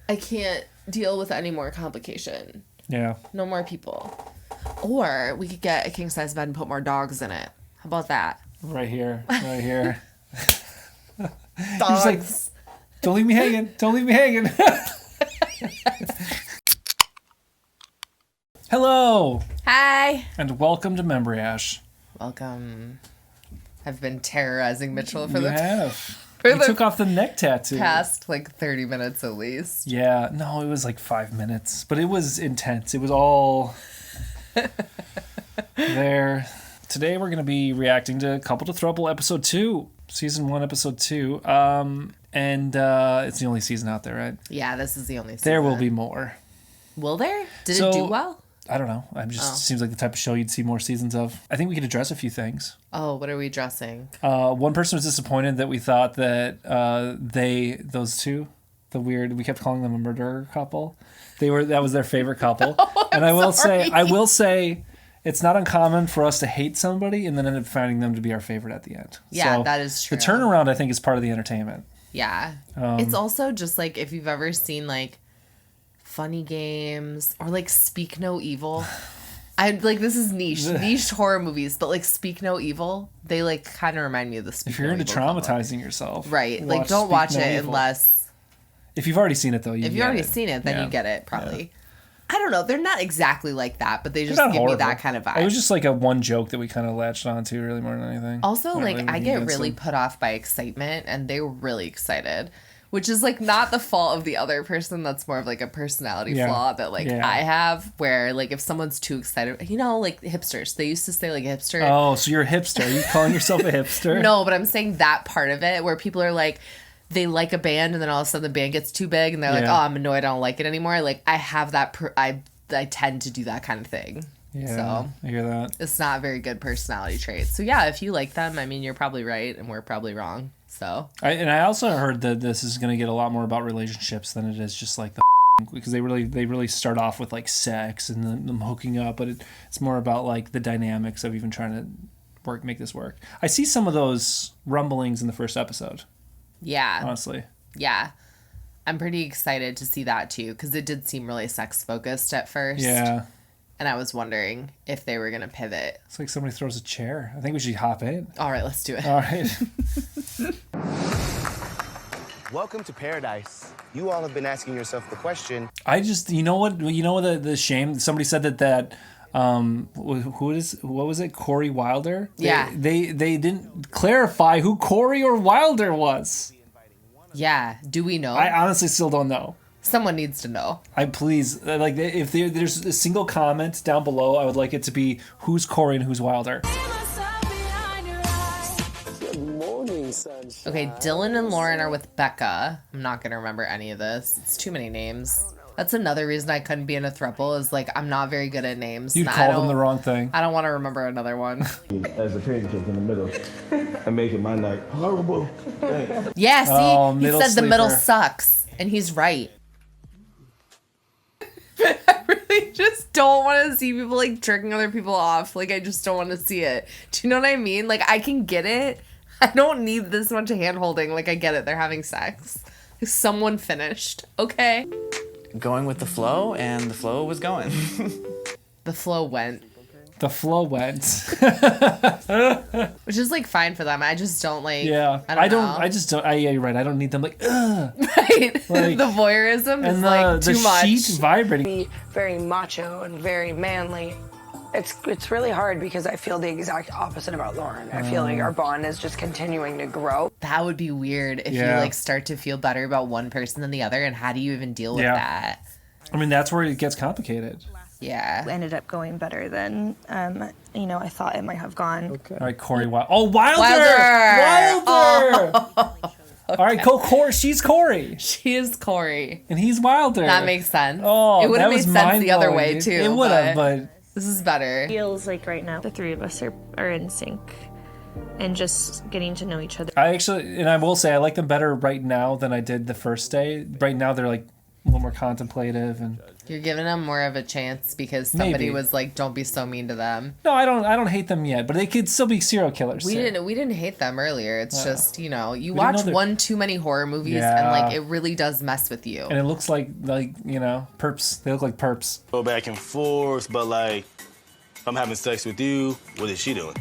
I can't deal with any more complication. Yeah. No more people. Or we could get a king-size bed and put more dogs in it. How about that? Right here. Right here. Dogs. Like, don't leave me hanging. Don't leave me hanging. Hello. Hi. And welcome to Membriash. Welcome. I've been terrorizing Mitchell for You the have. You took off the neck tattoo. past like 30 minutes at least. Yeah. No, it was like 5 minutes. But it was intense. It was all there. Today we're going to be reacting to Couple to Throuple episode 2. Season 1, episode 2. And it's the only season out there, right? Yeah, this is the only season. There will be more. Will there? Did it do well? I don't know. It just seems like the type of show you'd see more seasons of. I think we could address a few things. Oh, what are we addressing? One person was disappointed that we thought that those two, we kept calling them a murderer couple. That was their favorite couple. Oh, and I will say, it's not uncommon for us to hate somebody and then end up finding them to be our favorite at the end. Yeah, so that is true. The turnaround, I think, is part of the entertainment. Yeah. It's also just like if you've ever seen like Funny Games or like Speak No Evil. This is niche horror movies, but like Speak No Evil, they like kind of remind me of the Speak If you're into traumatizing yourself, right? Like don't watch it unless if you've already seen it though. If you've already seen it, then you get it probably. Yeah. I don't know. They're not exactly like that, but they just give me that kind of vibe. It was just like a one joke that we kind of latched onto, really more than anything. Also, like I get really put off by excitement, and they were really excited. Which is, like, not the fault of the other person. That's more of, like, a personality flaw that, like, I have. Where, like, if someone's too excited... You know, like, hipsters. They used to say, like, hipster. Oh, so you're a hipster. Are you calling yourself a hipster? No, but I'm saying that part of it where people are, like... They like a band, and then all of a sudden the band gets too big, and they're like, oh, I'm annoyed. I don't like it anymore. Like, I have that... I tend to do that kind of thing. Yeah, so, I hear that. It's not a very good personality trait. So, yeah, if you like them, I mean, you're probably right, and we're probably wrong. So I also heard that this is going to get a lot more about relationships than it is just like the because they really start off with like sex and them hooking up, but it's more about like the dynamics of even trying to make this work. I see some of those rumblings in the first episode. Yeah. Honestly. Yeah. I'm pretty excited to see that too because it did seem really sex focused at first. Yeah. And I was wondering if they were going to pivot. It's like somebody throws a chair. I think we should hop in. All right, let's do it. All right. Welcome to paradise. You all have been asking yourself the question. You know what the shame? Somebody said that what was it? Corey Wilder? Yeah. They didn't clarify who Corey or Wilder was. Yeah. Do we know? I honestly still don't know. Someone needs to know. If there's a single comment down below, I would like it to be who's Corey and who's Wilder. Good morning, sunshine. Okay, Dylan and Lauren are with Becca. I'm not going to remember any of this. It's too many names. That's another reason I couldn't be in a throuple is like I'm not very good at names. You'd call them the wrong thing. I don't want to remember another one. As a pancake in the middle and making my night horrible. Yeah, see? He said sleeper. The middle sucks. And he's right. I really just don't want to see people like jerking other people off. Like I just don't want to see it. Do you know what I mean? Like I can get it. I don't need this much hand holding. Like I get it. They're having sex. Someone finished. Okay. Going with the flow, and the flow was going. The flow went. The flow went. Which is like fine for them. I just don't like. Yeah. I don't know. I just don't. Yeah, you're right. I don't need them like. Ugh. Right. Like, the voyeurism is like too much. The sheet vibrating. Be very macho and very manly. It's really hard because I feel the exact opposite about Lauren. I feel like our bond is just continuing to grow. That would be weird if you like start to feel better about one person than the other, and how do you even deal with that? I mean, that's where it gets complicated. Yeah. Ended up going better than I thought it might have gone. Okay. All right, Corey Wilder. Oh, Wilder! Oh. Okay. All right, cool. She's Corey. She is Corey. And he's Wilder. That makes sense. Oh, it would have made sense the other way, too. It would have, but... This is better. Feels like right now the three of us are in sync and just getting to know each other. I will say, I like them better right now than I did the first day. Right now, they're like a little more contemplative and... You're giving them more of a chance because somebody Maybe. was like, "Don't be so mean to them." No, I don't hate them yet, but they could still be serial killers. We Sarah. didn't hate them earlier. It's just, you know, you We didn't watch know they're- one too many horror movies Yeah. and like it really does mess with you. And it looks like you know, perps. They look like perps. Go back and forth, but like, if I'm having sex with you, what is she doing?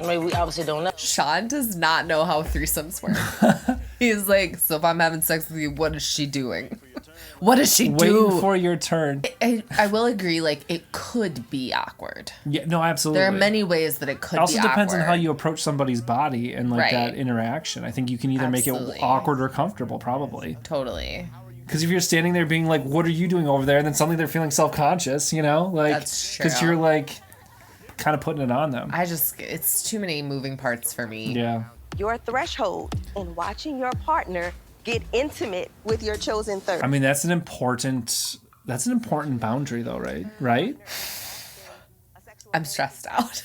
I mean, we obviously don't know. Sean does not know how threesomes work. He's like, so if I'm having sex with you, what is she doing? What does she do? Waiting for your turn. I will agree, like, it could be awkward. Yeah, no, absolutely. There are many ways that it could It also be awkward. depends on how you approach somebody's body and like Right. that interaction. I think you can either make Absolutely. it awkward or comfortable, probably. Totally. Because if you're standing there being like, "What are you doing over there?" and then suddenly they're feeling self-conscious, you know, like That's true. because you're like kind of putting it on them. It's too many moving parts for me. Yeah. Your threshold in watching your partner get intimate with your chosen third. I mean, that's an important boundary, though, right? Right? I'm stressed out.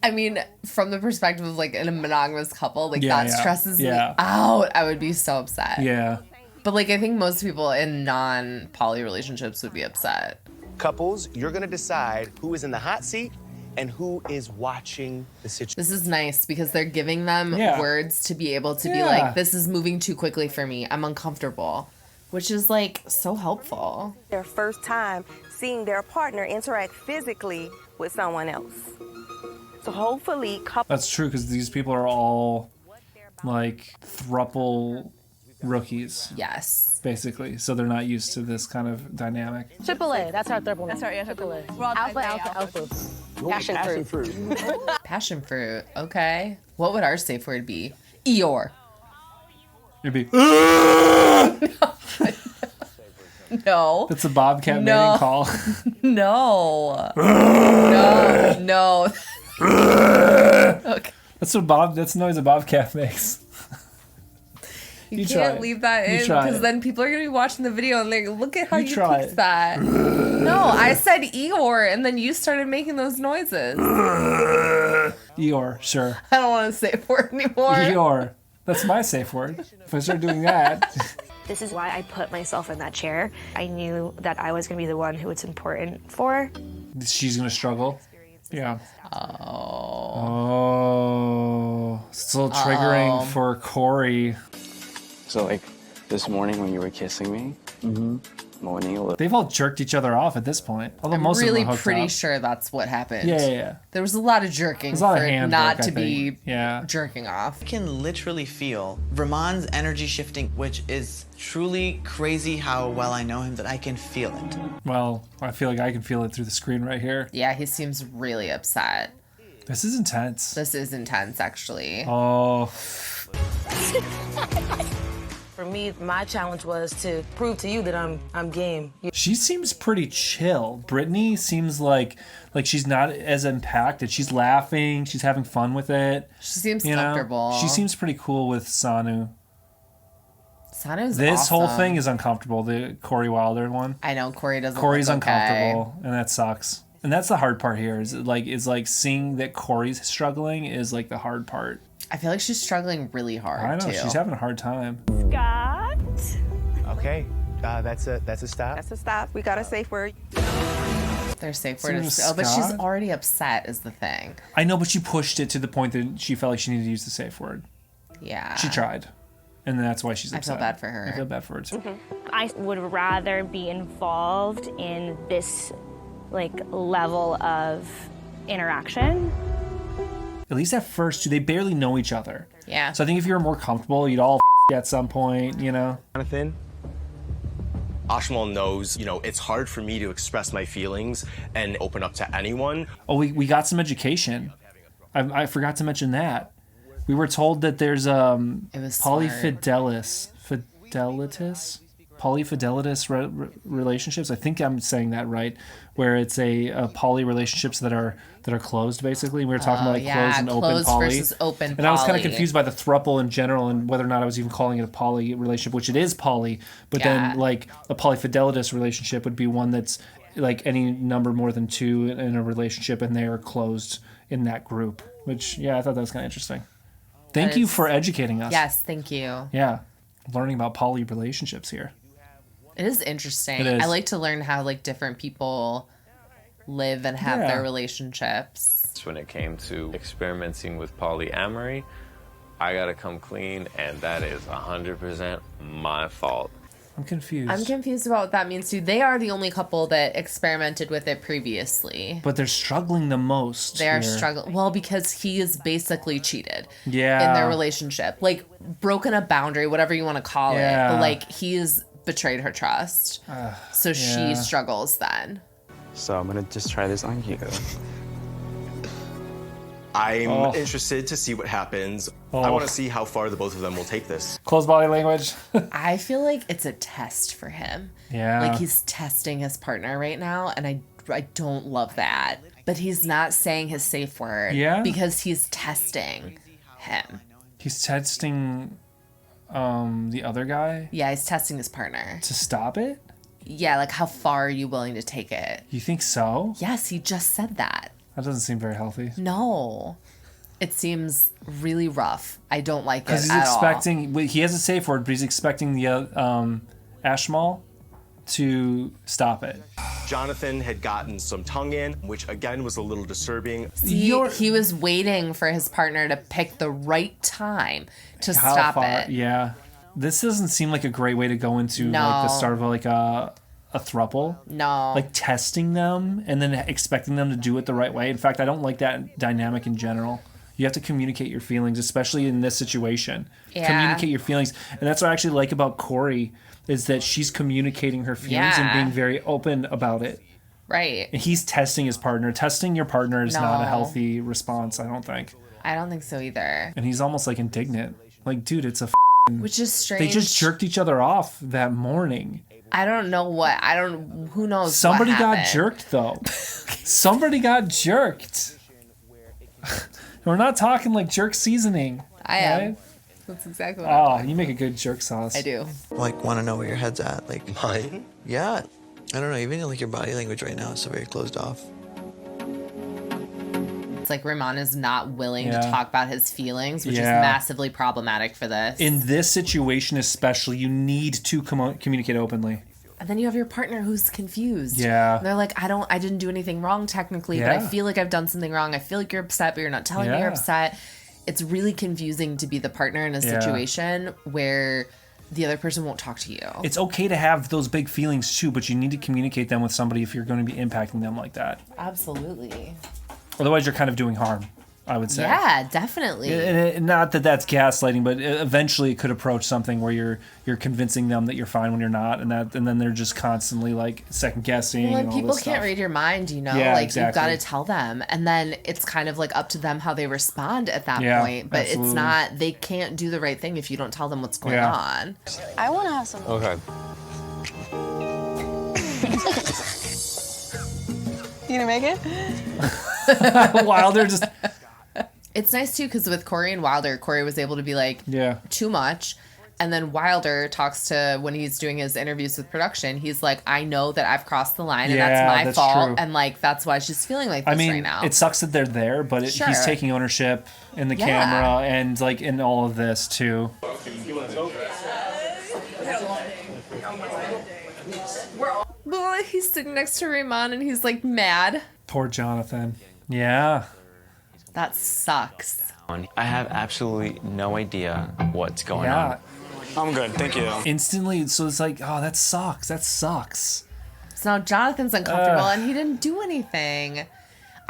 I mean, from the perspective of like in a monogamous couple, like Yeah, that yeah, stresses me yeah. out. I would be so upset. Yeah. But like I think most people in non-poly relationships would be upset. Couples, you're gonna decide who is in the hot seat and who is watching the situation. This is nice because they're giving them Yeah. words to be able to be Yeah. like, this is moving too quickly for me. I'm uncomfortable. Which is like so helpful. Their first time seeing their partner interact physically with someone else. So hopefully couples That's true because these people are all like thruple rookies, Yes. basically. So they're not used to this kind of dynamic. AAA, that's our throuple. That's our AAA. Alpha. Passion fruit. Passion fruit. Okay. What would our safe word be? Eeyore. It'd be No. that's a bobcat No. mating call. No. No. Okay. That's the noise a bobcat makes. You try can't it. leave that You in try because it. then people are gonna be watching the video and like, look at how You you try fixed it. that. No, I said Eeyore and then you started making those noises. Eeyore, sure. I don't want to say it for anymore. Eeyore. That's my safe word. If I start doing that, This is why I put myself in that chair. I knew that I was going to be the one who it's important for. she's gonna struggle. Yeah. Oh. It's a little triggering for Corey. So like this morning when you were kissing me, moaning a little. They've all jerked each other off at this point. Although I'm most really of them are hooked pretty up. sure that's what happened. Yeah. There was a lot of jerking There's a lot for of it hand not work, to I be think. Yeah. jerking off. I can literally feel Ramon's energy shifting, which is truly crazy how well I know him that I can feel it. Well, I feel like I can feel it through the screen right here. Yeah, he seems really upset. This is intense. This is intense, actually. Oh, For me, my challenge was to prove to you that I'm game. she seems pretty chill. Brittany seems like she's not as impacted. She's laughing. She's having fun with it. She seems You know, comfortable. she seems pretty cool with Sanu. Sanu's This whole awesome. thing is uncomfortable. The Corey Wilder one. I know Corey doesn't. Corey's look okay. uncomfortable, and that sucks. And that's the hard part here. Is like seeing that Corey's struggling is like the hard part. I feel like she's struggling really hard. I know too. she's having a hard time. Scott. Okay, that's a stop. That's a stop. We got a safe word. Their safe So word does is. Oh, but she's Scott? already upset. Is the thing. I know, but she pushed it to the point that she felt like she needed to use the safe word. Yeah. She tried, and that's why she's I upset. feel bad for her. I feel bad for her too. I would rather be involved in this level of interaction. At least at first, they barely know each other. Yeah. So I think if you were more comfortable, you'd all at some point, you know. Jonathan? Ashmal knows, it's hard for me to express my feelings and open up to anyone. Oh, we got some education. I forgot to mention that. We were told that there's polyfidelitis relationships. I think I'm saying that right, where it's a poly relationships that are closed basically. We were talking about closed and open closed poly. versus open And I was kind of poly. confused by the thruple in general and whether or not I was even calling it a poly relationship, which it is poly. But Yeah. then like a polyfidelitis relationship would be one that's like any number more than two in a relationship, and they are closed in that group. Which I thought that was kind of interesting. Thank you is- for educating us. Yes. Thank you. Yeah, learning about poly relationships here. It is interesting. It is. I like to learn how like different people live and have their relationships. When it came to experimenting with polyamory, I gotta come clean, and that is 100% my fault. I'm confused. I'm confused about what that means too. They are the only couple that experimented with it previously. But they're struggling the most. They are here. struggling. Well, because he is basically cheated in Yeah. their relationship. Like, broken a boundary, whatever you want to call it. But, like, he's betrayed her trust. So she struggles then. So I'm gonna just try this on you. I'm interested to see what happens. I want to see how far the both of them will take this. Close body language. I feel like it's a test for him. Yeah. Like, he's testing his partner right now, and I don't love that. But he's not saying his safe word. Yeah? Because he's testing him. He's texting the other guy Yeah, he's testing his partner. to stop it? Yeah, like, how far are you willing to take it? You think so? Yes, he just said that. That doesn't seem very healthy. No. It seems really rough. I don't like it Because he's at all. expecting, he has a safe word, but he's expecting the Ashmal to stop it. Jonathan had gotten some tongue in, which again was a little disturbing. See, he was waiting for his partner to pick the right time to How stop far? it. Yeah. This doesn't seem like a great way to go into like the No. start of like a throuple. No. Like testing them and then expecting them to do it the right way. In fact, I don't like that dynamic in general. You have to communicate your feelings, especially in this situation. Yeah. Communicate your feelings. And that's what I actually like about Corey is that she's communicating her feelings and being very open about it. Right. And he's testing his partner. Testing your partner is not a No. healthy response, I don't think. I don't think so either. And he's almost like indignant. Like, dude, it's a Which is strange. They just jerked each other off that morning. I don't know what. Who knows Somebody what got happened. jerked, though. Somebody got jerked. We're not talking like jerk seasoning. I am. right? That's exactly what I'm Oh, you make a good jerk sauce. I do. Like, want to know where your head's at. Like, Mine? yeah. I don't know. Even like your body language right now is so very closed off. It's like Ramon is not willing to Yeah. talk about his feelings, which is Yeah. massively problematic for this. In this situation especially, you need to communicate openly. And then you have your partner who's confused. Yeah. And they're like, I didn't do anything wrong technically, but I Yeah. feel like I've done something wrong. I feel like you're upset, but you're not telling me you're Yeah. upset. It's really confusing to be the partner in a Yeah. situation where the other person won't talk to you. It's okay to have those big feelings too, but you need to communicate them with somebody if you're going to be impacting them like that. Absolutely. Otherwise, you're kind of doing harm, I would say. Yeah, definitely. And not that that's gaslighting, but eventually it could approach something where you're convincing them that you're fine when you're not, and then they're just constantly like second guessing. Well, and and all people this can't stuff. read your mind, you know? Yeah, like, exactly. you've got to tell them. And then it's kind of like up to them how they respond at that Yeah, point. But absolutely. it's not, they can't do the right thing if you don't tell them what's going Yeah. on. I want to have some. Okay. You gonna make it? Wilder just It's nice too because with Corey and Wilder, Corey was able to be like, too much. And then Wilder talks to, when he's doing his interviews with production, he's like, I know that I've crossed the line and Yeah, that's my that's fault. true. And like, that's why she's feeling like this I mean, right now. it sucks that they're there, but he's Sure. taking ownership in the Yeah. camera and like in all of this too. Well, he's sitting next to Raymond and he's like mad. Poor Jonathan. Yeah. That sucks. I have absolutely no idea what's going Yeah. on. I'm good, thank you. Instantly, so it's like, oh, that sucks. That sucks. So now Jonathan's uncomfortable and he didn't do anything.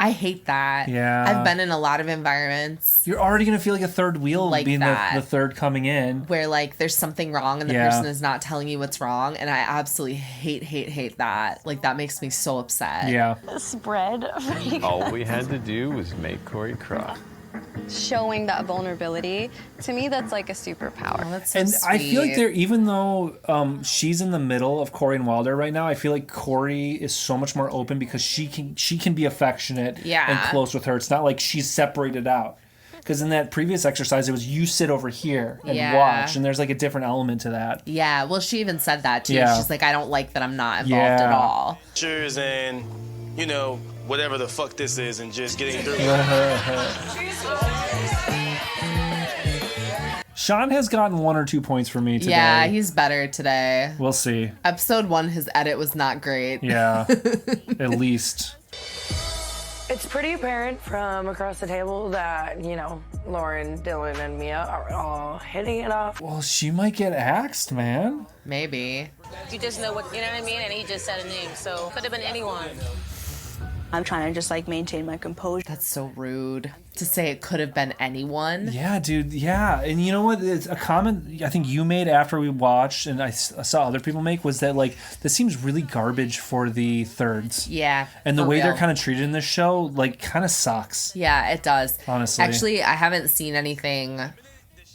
I hate that. Yeah. I've been in a lot of environments You're already gonna feel like a third wheel Like being that. the third coming in. where like there's something wrong and the Yeah. person is not telling you what's wrong. And I absolutely hate that. Like that makes me so upset. Yeah. Spread. All we had to do was make Corey cry. Showing that vulnerability, to me, that's like a superpower. Oh, that's so And I feel like sweet. they're, even though she's in the middle of Corey and Wilder right now, I feel like Corey is so much more open because she can be affectionate Yeah. and close with her. It's not like she's separated out. Because in that previous exercise, it was you sit over here and Yeah. watch, and there's like a different element to that. Yeah, well, she even said that too. Yeah. She's like, I don't like that I'm not involved at Yeah. all. Cheers and, you know, whatever the fuck this is and just getting through. Sean has gotten 1 or 2 points from me today. Yeah, he's better today. We'll see. Episode 1, his edit was not great. Yeah, at least. It's pretty apparent from across the table that, you know, Lauren, Dylan, and Mia are all hitting it off. Well, she might get axed, man. Maybe. You just know what, you know what I mean? And he just said a name, so could have been anyone. I'm trying to just like maintain my composure. That's so rude to say it could have been anyone. Yeah, dude. Yeah. And you know what? It's a comment I think you made after we watched and I saw other people make was that like this seems really garbage for the thirds. Yeah. And the way real. they're kind of treated in this show like kind of sucks. Yeah, it does. Honestly. Actually, I haven't seen anything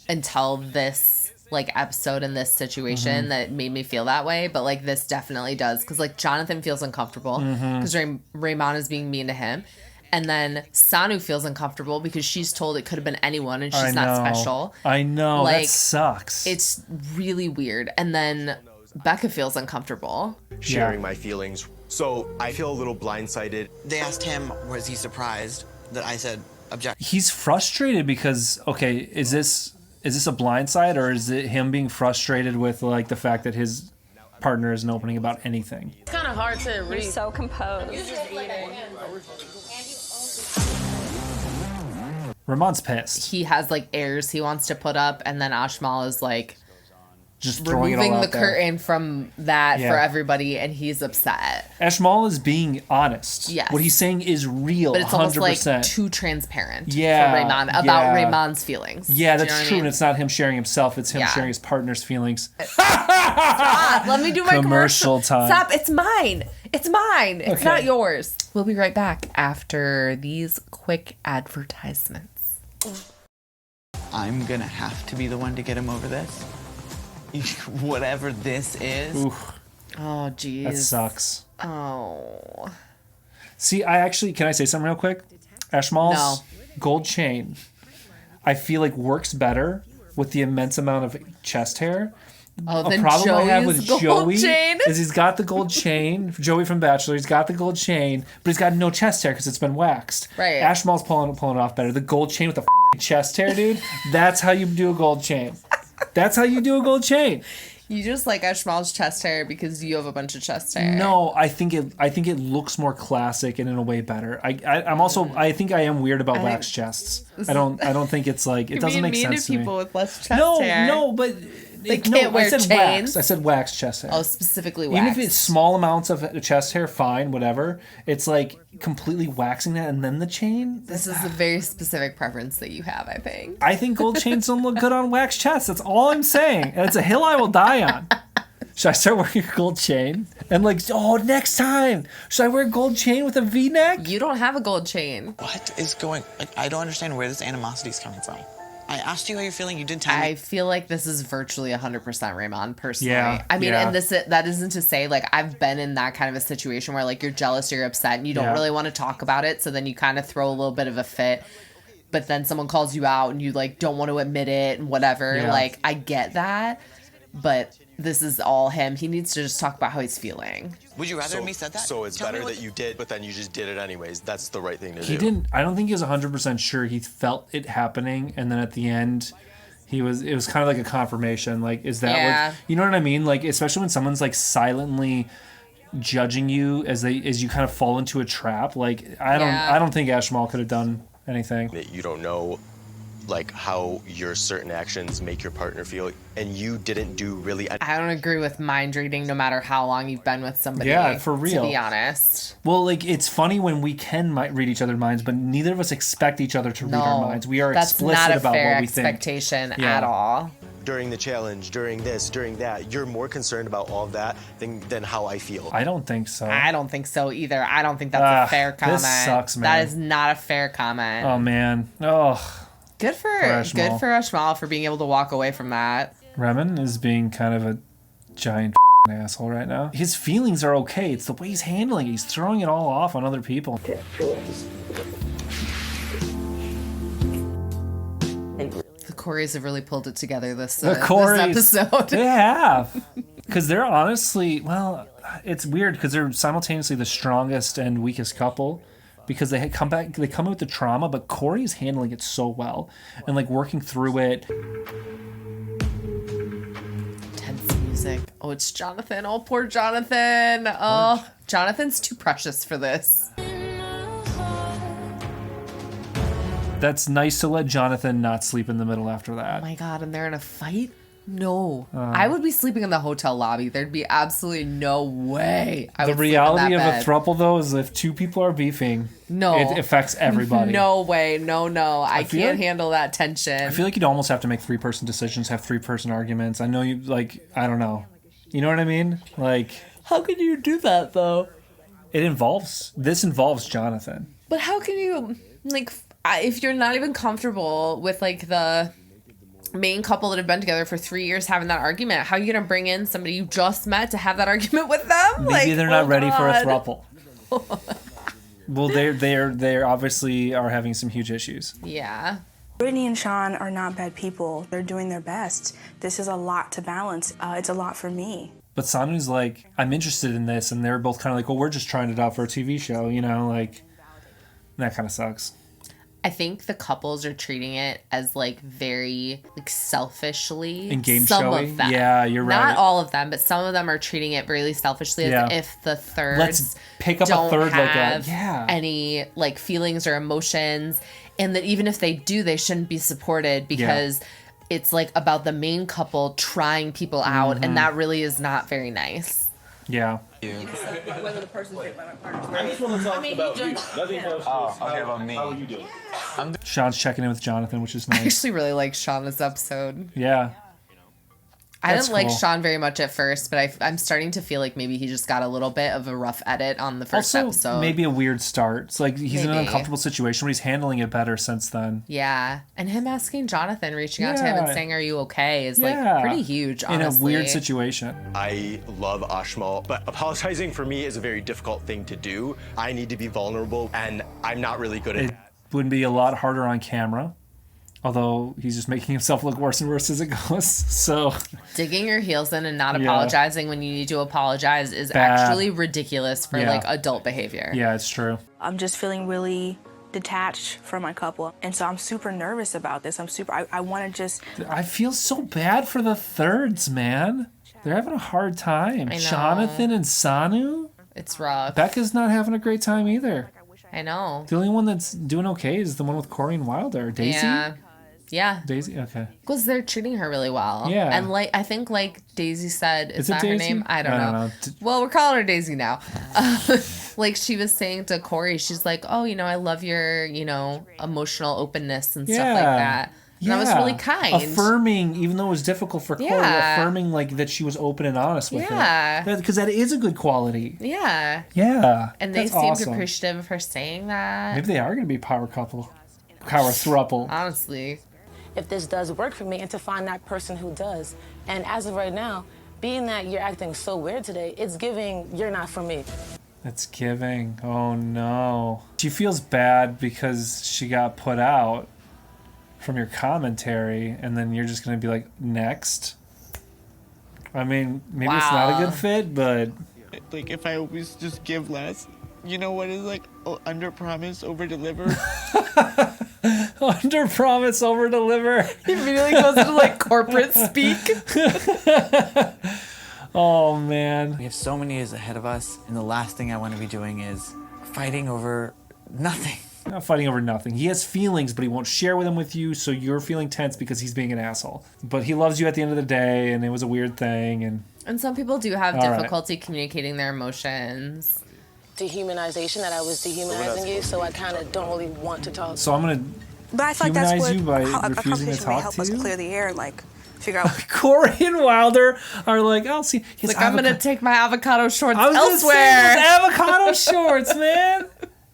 until this like episode in this situation that made me feel that way, but like this definitely does, because like Jonathan feels uncomfortable because Raymond is being mean to him, and then Sanu feels uncomfortable because she's told it could have been anyone and she's not special. I know, like, that sucks. It's really weird. And then Becca feels uncomfortable sharing my feelings, so I feel a little blindsided. They asked him, was he surprised that I said object? He's frustrated because okay, is this a blindside or is it him being frustrated with like the fact that his partner isn't opening about anything? It's kind of hard to read. You're so composed. Ramon's pissed. he has like airs he wants to put up, and then Ashmal is like Just throwing it all removing out the there. curtain from that Yeah. for everybody, and he's upset. Ashmal is being honest. Yes. What he's saying is real, But it's 100%. almost like too transparent Yeah, for Raymond about yeah. Raymond's feelings. Yeah, Do you that's know what true, I and mean? it's not him sharing himself, it's him Yeah. sharing his partner's feelings. Stop, let me do my Commercial time. Stop, it's mine. It's mine. It's Okay. not yours. We'll be right back after these quick advertisements. I'm gonna have to be the one to get him over this. Whatever this is. Oof, Oh, geez. that sucks. Oh. See, can I say something real quick? Ashmal's gold chain, I feel like works better with the immense amount of chest hair. Oh, A then problem I have with Joey's gold Joey chain? is he's got the gold chain. Joey from Bachelor, he's got the gold chain, but he's got no chest hair because it's been waxed. Right. Ashmal's pulling it off better. The gold chain with the chest hair, dude. That's how you do a gold chain. That's how you do a gold chain. You just like Ashmal's chest hair because you have a bunch of chest hair. No, I think it looks more classic and in a way better. I think I am weird about wax chests. I don't think it's like it doesn't make sense to me. people with less chest hair. No, but They can't wear I said chains. wax. I said wax chest hair. Oh, specifically wax. Even if it's small amounts of chest hair, fine, whatever. It's like completely waxing that and then the chain. This is a very specific preference that you have, I think. I think gold chains don't look good on wax chests. That's all I'm saying. And it's a hill I will die on. Should I start wearing a gold chain? And like, next time, should I wear a gold chain with a V-neck? You don't have a gold chain. What is going... I don't understand where this animosity is coming from. I asked you how you're feeling. You didn't tell me. I feel like this is virtually 100% Raymond, personally. Yeah, I mean, yeah. and that isn't to say, like, I've been in that kind of a situation where, like, you're jealous or you're upset and you don't really want to talk about it, so then you kind of throw a little bit of a fit, but then someone calls you out and you, like, don't want to admit it and whatever. Yeah. Like, I get that, but this is all him. He needs to just talk about how he's feeling. Would you rather me said that? So it's Tell me better what- that you did, but then you just did it anyways. That's the right thing to do. He didn't. I don't think he was 100% sure. He felt it happening, and then at the end, it was kind of like a confirmation. Like, is that what? You know what I mean? Like, especially when someone's like silently judging you as you kind of fall into a trap. Like, I don't think Ashmal could have done anything. You don't know, like, how your certain actions make your partner feel, and you didn't do really. I don't agree with mind reading no matter how long you've been with somebody. Yeah, for real. To be honest. Well, like, it's funny when we can read each other's minds, but neither of us expect each other to read our minds. We are explicit about what we think. That's not a fair expectation at all. During the challenge, during this, during that, you're more concerned about all of that than how I feel. I don't think so. I don't think so either. I don't think that's a fair comment. This sucks, man. That is not a fair comment. Oh, man. Oh. Good for Ashmal for being able to walk away from that. Remen is being kind of a giant asshole right now. His feelings are okay. It's the way he's handling it. He's throwing it all off on other people. The Corys have really pulled it together this The Corys, this episode. They have. Because they're honestly, well, it's weird because they're simultaneously the strongest and weakest couple. because they come in with the trauma, but Corey is handling it so well and like working through it. Tense music. Oh, it's Jonathan. Oh, poor Jonathan. Oh, Jonathan's too precious for this. That's nice to let Jonathan not sleep in the middle after that. Oh my God, and they're in a fight? No. I would be sleeping in the hotel lobby. There'd be absolutely no way I the would sleep in that reality of bed. a throuple, though, is if two people are beefing, no, it affects everybody. No way. No. I can't like, handle that tension. I feel like you'd almost have to make 3-person decisions, have 3-person arguments. I know you, like, I don't know. You know what I mean? Like, how can you do that, though? This involves Jonathan. But how can you, like, if you're not even comfortable with, like, the main couple that have been together for 3 years having that argument, how are you gonna bring in somebody you just met to have that argument with them? Maybe they're not ready for a throuple. Well, they obviously are having some huge issues. Yeah. Brittany and Sean are not bad people. They're doing their best. This is a lot to balance. It's a lot for me. But Sanu's like, I'm interested in this, and they're both kind of like, well, we're just trying it out for a TV show, you know, like, that kind of sucks. I think the couples are treating it as like very like selfishly. And game some showy? of them. Yeah, you're right. Not all of them, but some of them are treating it really selfishly as if the thirds Let's pick up don't a third like have that. Yeah. any like feelings or emotions, and that even if they do, they shouldn't be supported because it's like about the main couple trying people out, and that really is not very nice. Yeah. Whether the person's picked by my partner. I just want to talk about you. Nothing else. Oh, okay, about me. How are you doing? Sean's checking in with Jonathan, which is nice. I actually really like Sean this episode. Yeah. I That's didn't like cool. Sean very much at first, but I'm starting to feel like maybe he just got a little bit of a rough edit on the first Also, episode. maybe a weird start. It's like he's in an Maybe. uncomfortable situation, but he's handling it better since then. Yeah. And him asking Jonathan, reaching out to him and Yeah. saying, are you okay, is Yeah. like pretty huge, honestly. In a weird situation. I love Ashmal, but apologizing for me is a very difficult thing to do. I need to be vulnerable, and I'm not really good at It would be a lot harder on camera. Although he's just making himself look worse and worse as it goes. So Digging your heels in and not Yeah. apologizing when you need to apologize is Bad. actually ridiculous for like adult behavior. Yeah, it's true. I'm just feeling really detached from my couple. And so I'm super nervous about this. I want to just... I feel so bad for the thirds, man. They're having a hard time. I know. Jonathan and Sanu? It's rough. Becca's not having a great time either. I know. The only one that's doing okay is the one with Corey and Wilder. Daisy? Yeah. Daisy? Okay. Because they're treating her really well. Yeah. And like I think like Daisy said, is it that her Daisy? name? I don't know. Well, we're calling her Daisy now. Like she was saying to Corey, she's like, oh, you know, I love your, you know, emotional openness and stuff like that. And that was really kind. Affirming, even though it was difficult for Corey, affirming like that she was open and honest with it. Because that is a good quality. Yeah. Yeah. And they that's seemed awesome. appreciative of her saying that. Maybe they are going to be a power couple. Power throuple. Honestly. If this does work for me and to find that person who does. And as of right now, being that you're acting so weird today, it's giving you're not for me. It's giving. Oh no. She feels bad because she got put out from your commentary, and then you're just going to be like, next? I mean, maybe it's not a good fit, but... Like, if I always just give less, you know what is like under promise, over deliver? Under promise, over deliver. He immediately goes into like corporate speak. Oh man. We have so many years ahead of us, and the last thing I want to be doing is fighting over nothing. Not fighting over nothing. He has feelings, but he won't share them with you, so you're feeling tense because he's being an asshole. But he loves you at the end of the day, and it was a weird thing. And some people do have All difficulty communicating their emotions. Dehumanization, that I was dehumanizing you, so I kind of don't really want to talk. So I'm going But I to feel like that's humanize what you by a refusing to conversation may talk help to us you. clear the air and like figure out. Corey and Wilder are like, I'll see. His Like, I'm going to take my avocado shorts I was gonna elsewhere. say those avocado shorts, man.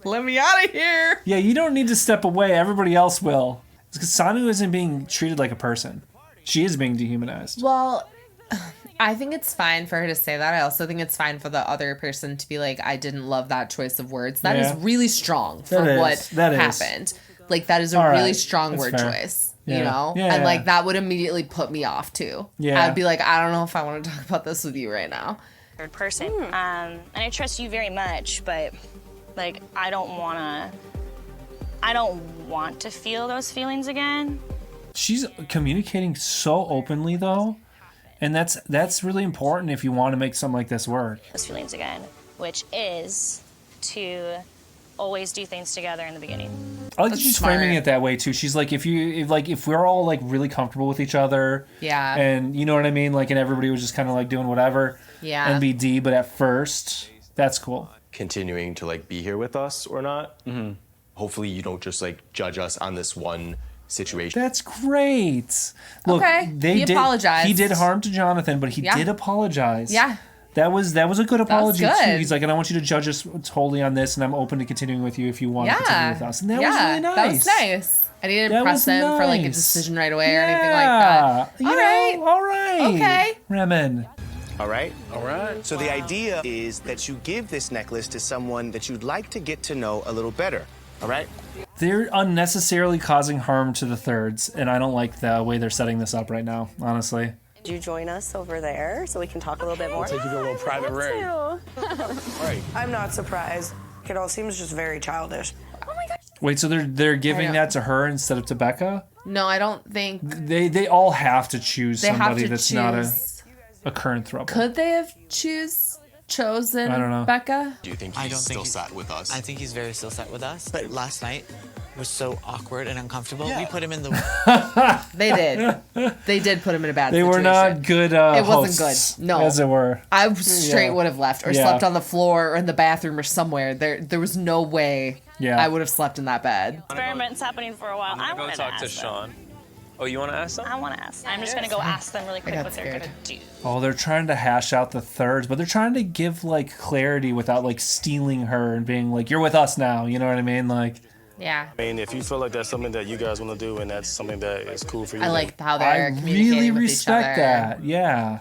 Let me out of here. Yeah, you don't need to step away. Everybody else will. It's because Sanu isn't being treated like a person. She is being dehumanized. Well, I think it's fine for her to say that. I also think it's fine for the other person to be like, I didn't love that choice of words. That is really strong for what happened. Like, that is a really strong word choice, you know? Yeah. And, like, that would immediately put me off, too. Yeah. I'd be like, I don't know if I want to talk about this with you right now. Third person. And I trust you very much, but Like, I don't want to feel those feelings again. She's communicating so openly though, and that's really important if you want to make something like this work. Those feelings again, which is to always do things together in the beginning. I like that she's framing it that way too. She's like, if we're all like really comfortable with each other, yeah, and you know what I mean, like, and everybody was just kind of like doing whatever, yeah, NBD, but at first, that's cool. Continuing to like be here with us or not. Mm-hmm. Hopefully, you don't just like judge us on this one situation. That's great. Look, Okay, he apologized. He did harm to Jonathan, but he did apologize. Yeah. That was a good apology good. too. He's like, and I want you to judge us totally on this, and I'm open to continuing with you if you want to continue with us. And that was really nice. That was nice. I didn't press him for like a decision right away or anything like that. All right. Okay. Remen. All right. So the idea is that you give this necklace to someone that you'd like to get to know a little better. All right? They're unnecessarily causing harm to the thirds, and I don't like the way they're setting this up right now, honestly. Could you join us over there so we can talk a little bit more? We'll take you to a little private room. Right. I'm not surprised. It all seems just very childish. Wait, so they're giving that to her instead of to Becca? No, I don't think They all have to choose They have somebody to that's not choose. a current throuple. Could they have chosen I don't know. Becca? Do you think I he's don't think still sat with us? I think he's very still sat with us. But last night was so awkward and uncomfortable. We put him in the. They did. They did put him in a bad They situation. were not good It hosts, wasn't good. No. as it were. I straight Yeah. would have left or Yeah. slept on the floor or in the bathroom or somewhere. There was no way I would have slept in that bed. Experiments happening for a while. I I'm gonna want go talk to Sean. Oh, you want to ask them? I want to ask them. I'm just going to go ask them really quick what they're going to do. Oh, they're trying to hash out the thirds, but they're trying to give like clarity without like stealing her and being like, "You're with us now." You know what I mean? Like, yeah. I mean, if you feel like that's something that you guys want to do and that's something that is cool for you, I like how I they're communicating really with respect each other. that. Yeah,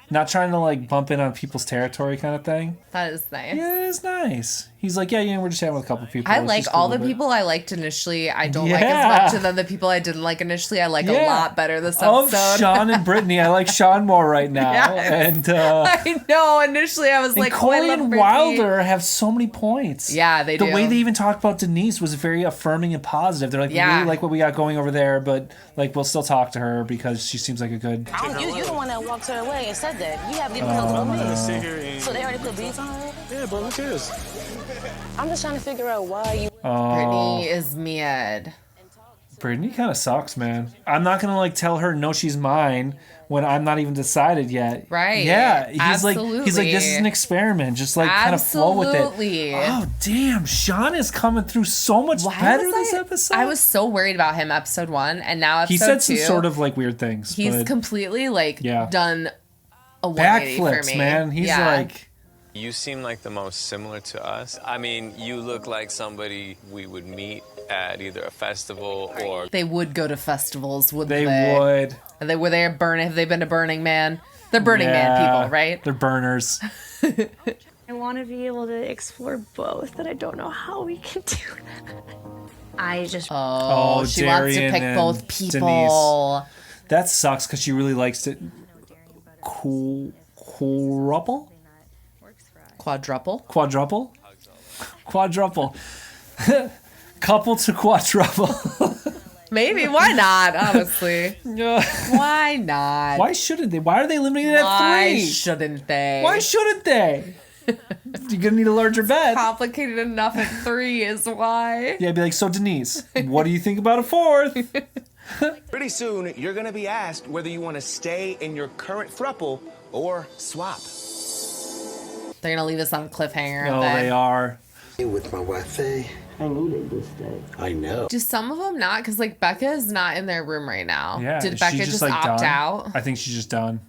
not trying to like bump in on people's territory kind of thing. That is nice. Yeah, it's nice. He's like, yeah, we're just having with a couple people. I It's like just all cool, the but- people I liked initially. I don't like Yeah. as much, and then the people I didn't like initially, I like a Yeah. lot better this Of episode. Sean and Brittany, I like Sean more right now. Yes. And I know. Initially, I was and like, Corey oh, I love and Brittany. Wilder have so many points. Yeah, they do. The way they even talked about Denise was very affirming and positive. They're like, we Yeah. really like what we got going over there, but like we'll still talk to her because she seems like a good. You're the one that walked her away and said that. You haven't even held her Let's me. sit here and... So they already put beats on her? Yeah, bro, who cares? I'm just trying to figure out why you... Brittany is mad. Brittany kind of sucks, man. I'm not gonna like tell her no, she's mine when I'm not even decided yet. Right. Yeah. He's like, Absolutely. this is an experiment. Just like kind of flow with it. Absolutely. Oh damn, Sean is coming through so much better this episode. I was so worried about him episode 1, and now episode He said 2. some sort of like weird things. He's but completely like Yeah. done a 180 for backflips, me. man. He's Yeah. like. You seem like the most similar to us. I mean, you look like somebody we would meet at either a festival or... They would go to festivals, wouldn't they? They would. Are they, were they burning? Have they been to Burning Man? They're Burning Man people, right? They're burners. I want to be able to explore both, but I don't know how we can do that. I just... Oh, she wants to Darian pick and both people. Denise. That sucks because she really likes to. Quadruple? Quadruple? Quadruple. Couple to quadruple. Maybe. Why not, honestly? Why not? Why shouldn't they? Why are they limiting it at Why 3? shouldn't they? Why shouldn't they? You're gonna need a larger bed. Complicated enough at 3 is why. Yeah, be like, so Denise, what do you think about a 4th? Pretty soon, you're gonna be asked whether you want to stay in your current throuple or swap. They're gonna leave us on a cliffhanger. No, aren't they are. With my wife, I knew they would stay. I know. Do some of them not? Because like Becca is not in their room right now. Yeah. Did is Becca she just like, opt done? out? I think she's just done.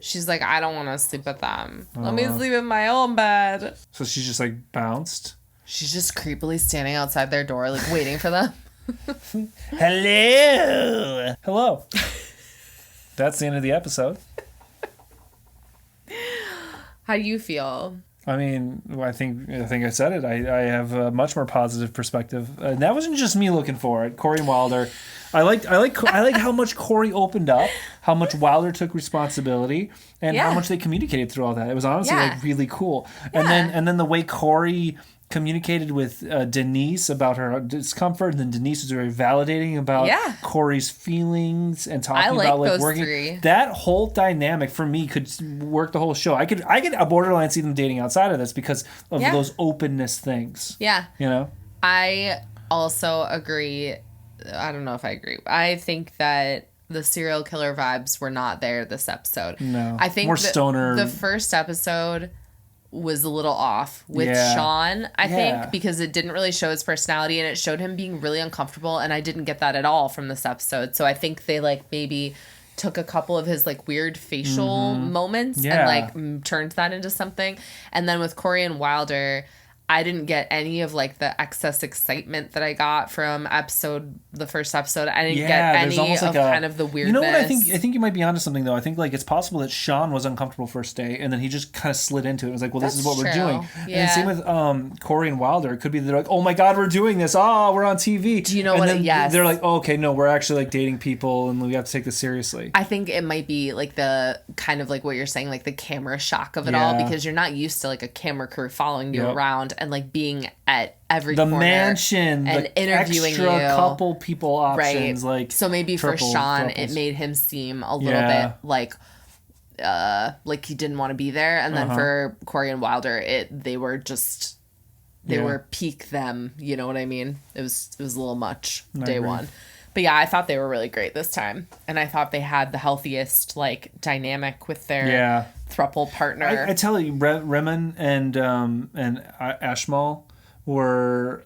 She's like, I don't want to sleep with them. Let me Uh-huh. sleep in my own bed. So she's just like bounced. She's just creepily standing outside their door, like waiting for them. Hello. Hello. That's the end of the episode. How do you feel? I mean, I think I said it. I have a much more positive perspective. And that wasn't just me looking for it. Corey and Wilder, I like how much Corey opened up, how much Wilder took responsibility, and how much they communicated through all that. It was honestly like really cool. And then the way Corey communicated with Denise about her discomfort, and then Denise was very validating about Corey's feelings and talking about like working. Three. That whole dynamic for me could work the whole show. I could borderline see them dating outside of this because of those openness things. Yeah. You know? I also agree. I don't know if I agree. I think that the serial killer vibes were not there this episode. No. I think more stoner. The first episode was a little off with Sean, I think, because it didn't really show his personality and it showed him being really uncomfortable, and I didn't get that at all from this episode. So I think they like maybe took a couple of his like weird facial moments and like turned that into something. And then with Corey and Wilder, I didn't get any of like the excess excitement that I got from the first episode. I didn't get any of kind of the weirdness. You know what I think? I think you might be onto something though. I think like it's possible that Sean was uncomfortable first day, and then he just kind of slid into it. It was like, well, this is what we're doing. Yeah. And same with Corey and Wilder. It could be they're like, oh my god, we're doing this. Oh, we're on TV. Do you know what? Yes. They're like, oh, okay, no, we're actually like dating people, and we have to take this seriously. I think it might be like the kind of like what you're saying, like the camera shock of it all, because you're not used to like a camera crew following you around and like being at every corner mansion and the interviewing extra you. couple people options, like so maybe for Sean it made him seem a little bit like he didn't want to be there, and then for Corey and Wilder they were peak them, you know what I mean? It was a little much day one. But yeah, I thought they were really great this time, and I thought they had the healthiest like dynamic with their throuple partner. I tell you, Remen and Ashmal were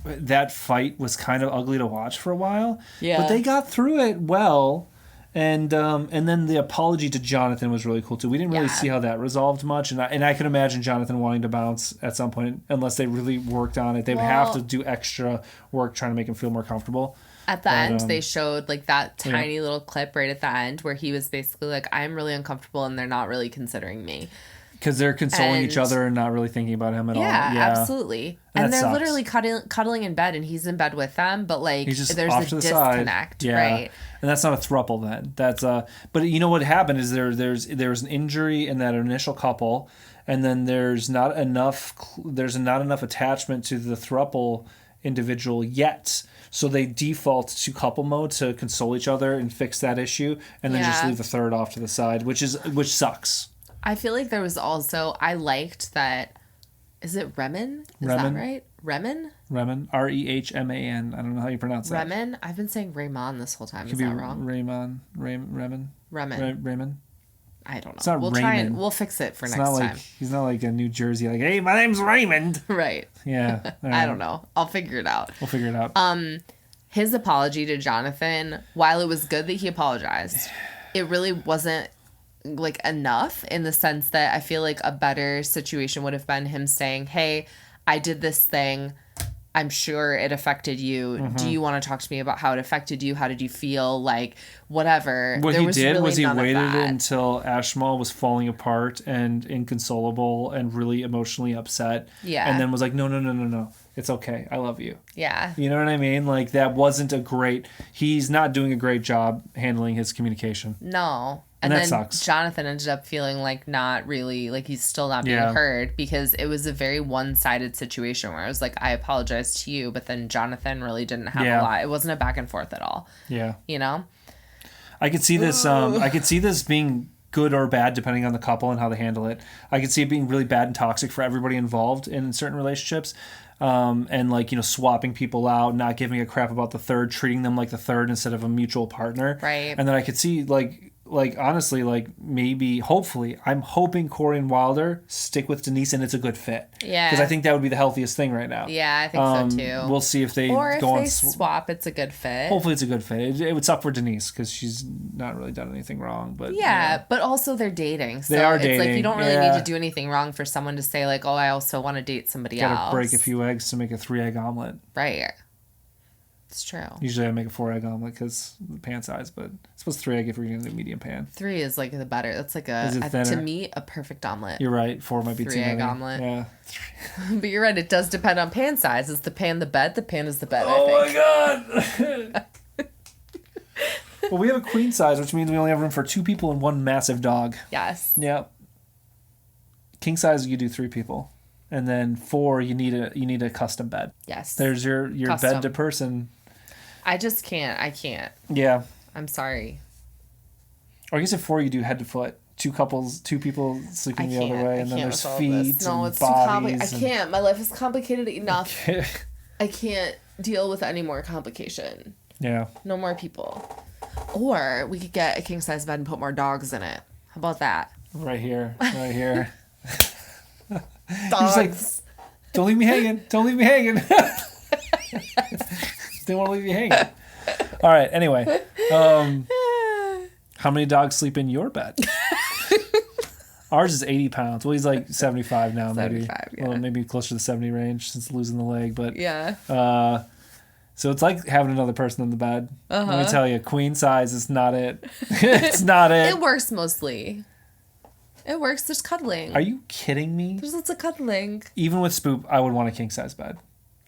that fight was kind of ugly to watch for a while. Yeah, but they got through it well. And then the apology to Jonathan was really cool too. We didn't really see how that resolved much, and I can imagine Jonathan wanting to bounce at some point unless they really worked on it. They would have to do extra work trying to make him feel more comfortable. At the end, they showed like that tiny little clip right at the end where he was basically like, "I'm really uncomfortable, and they're not really considering me." Because they're consoling each other and not really thinking about him at all. Yeah, absolutely. And they're literally cuddling in bed, and he's in bed with them, but like there's a disconnect, right? And that's not a throuple then. That's but you know what happened is there was an injury in that initial couple, and then there's not enough attachment to the throuple individual yet. So they default to couple mode to console each other and fix that issue, and then just leave the third off to the side, which sucks. I feel like there was also, I liked that, is it Remen? Is that right? Remen? Remen. Rehman. I don't know how you pronounce that. Remen? I've been saying Raymond this whole time. Could is that wrong? Remen. Raymond. I don't know. It's not we'll Raymond. Try and we'll fix it for next time. He's not like a New Jersey, like, hey, my name's Raymond. Right. Yeah. Right. I don't know. I'll figure it out. We'll figure it out. His apology to Jonathan, while it was good that he apologized, it really wasn't like enough, in the sense that I feel like a better situation would have been him saying, hey, I did this thing, I'm sure it affected you, do you want to talk to me about how it affected you, how did you feel, like whatever. What he did was he waited until Ashmal was falling apart and inconsolable and really emotionally upset, and then was like, no, it's okay, I love you. Yeah. You know what I mean? Like, that wasn't he's not doing a great job handling his communication. No. And then that sucks. Jonathan ended up feeling like not really, like he's still not being heard, because it was a very one-sided situation where I was like, I apologize to you, but then Jonathan really didn't have a lot. It wasn't a back and forth at all. Yeah. You know? I could see this I could see this being good or bad depending on the couple and how they handle it. I could see it being really bad and toxic for everybody involved in certain relationships. And like, you know, swapping people out, not giving a crap about the third, treating them like the third instead of a mutual partner. Right. And then I could see like honestly, like maybe, hopefully, I'm hoping Corey and Wilder stick with Denise and it's a good fit. Yeah. Because I think that would be the healthiest thing right now. Yeah, I think so too. We'll see if they swap, it's a good fit. Hopefully it's a good fit. It would suck for Denise because she's not really done anything wrong. But but also they're dating. So they are it's dating. like you don't really need to do anything wrong for someone to say like, oh, I also want to date somebody else. Gotta break a few eggs to make a 3-egg omelet. Right. It's true. Usually I make a 4-egg omelet because the pan size, but I suppose 3-egg if we're going to do medium pan. 3 is like the better. That's like Is it to me, a perfect omelet. You're right. 4 might be too many. 3-egg omelet. Yeah. But you're right. It does depend on pan size. Is the pan the bed? The pan is the bed, Oh I think. my god! Well, we have a queen size, which means we only have room for 2 people and 1 massive dog. Yes. Yep. King size, you do 3 people. And then 4, you need a custom bed. Yes. There's your Custom. bed to person. I just can't. I can't. Yeah. I'm sorry. Or I guess at 4 you do head to foot. 2 people sleeping the other way, and then there's feet No, and it's too complicated. bodies. I can't. My life is complicated enough. I can't deal with any more complication. Yeah. No more people. Or we could get a king size bed and put more dogs in it. How about that? Right here. Right here. Dogs. Like, don't leave me hanging. Don't leave me hanging. Didn't want to leave you hanging. All right. Anyway, how many dogs sleep in your bed? Ours is 80 pounds. Well, he's like 75 now, 75, maybe. Well, maybe closer to the 70 range since losing the leg. But yeah. So it's like having another person in the bed. Let me Uh-huh. tell you, queen size is not it. It's not it. It works mostly. It works. There's cuddling. Are you kidding me? There's lots of cuddling. Even with Spoop, I would want a king size bed.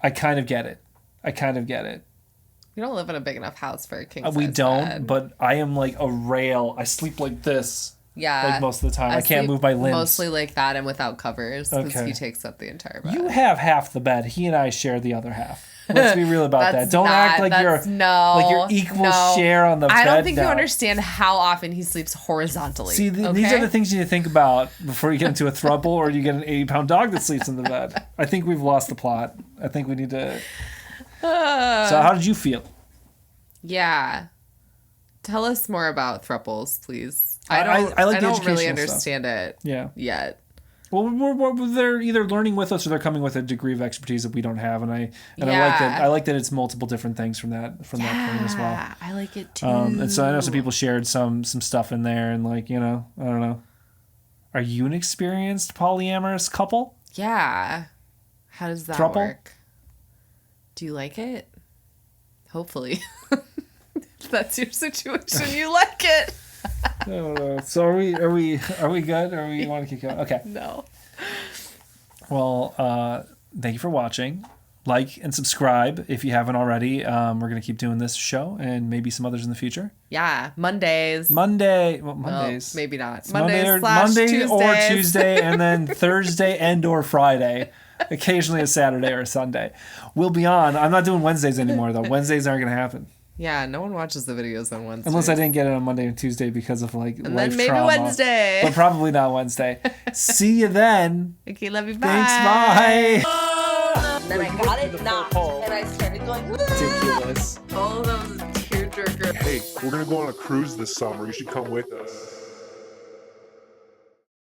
I kind of get it. We don't live in a big enough house for a king size We don't, bed. but I am like a rail. I sleep like this. Yeah. Like most of the time. I can't sleep move my limbs. Mostly like that and without covers because Okay. he takes up the entire bed. You have half the bed. He and I share the other half. Let's be real about that. That's Don't act like you're no, like you're equal no. share on the bed. I don't think you now. understand how often he sleeps horizontally. See, these are the things you need to think about before you get into a throuple or you get an 80-pound dog that sleeps in the bed. I think we've lost the plot. I think we need to. So how did you feel? Yeah. Tell us more about Throuples, please. I like the I don't educational really stuff. understand it yet. Well, they're either learning with us or they're coming with a degree of expertise that we don't have, and I Yeah. like that it's multiple different things from that point as well. I like it too. And so I know some people shared some stuff in there, and like I don't know. Are you an experienced polyamorous couple? Yeah. How does that Throuple? work? Do you like it? Hopefully. If that's your situation, you like it. I don't know. So are we good, or we want to keep going? Okay. No. Well, thank you for watching. Like and subscribe if you haven't already. We're gonna keep doing this show and maybe some others in the future. Yeah, Mondays. Mondays. Well, maybe not. It's Monday or Tuesdays. Tuesday, and then Thursday and or Friday. Occasionally a Saturday or a Sunday. We'll be on. I'm not doing Wednesdays anymore though. Wednesdays aren't gonna happen. Yeah, no one watches the videos on Wednesday. Unless I didn't get it on Monday and Tuesday because of like And life then maybe trauma. Wednesday. But probably not Wednesday. See you then. Okay, love you. Bye. Thanks. Bye. And then I got it knocked, and I started going. Ridiculous. Oh, that was a tearjerker. Hey, we're gonna go on a cruise this summer. You should come with us.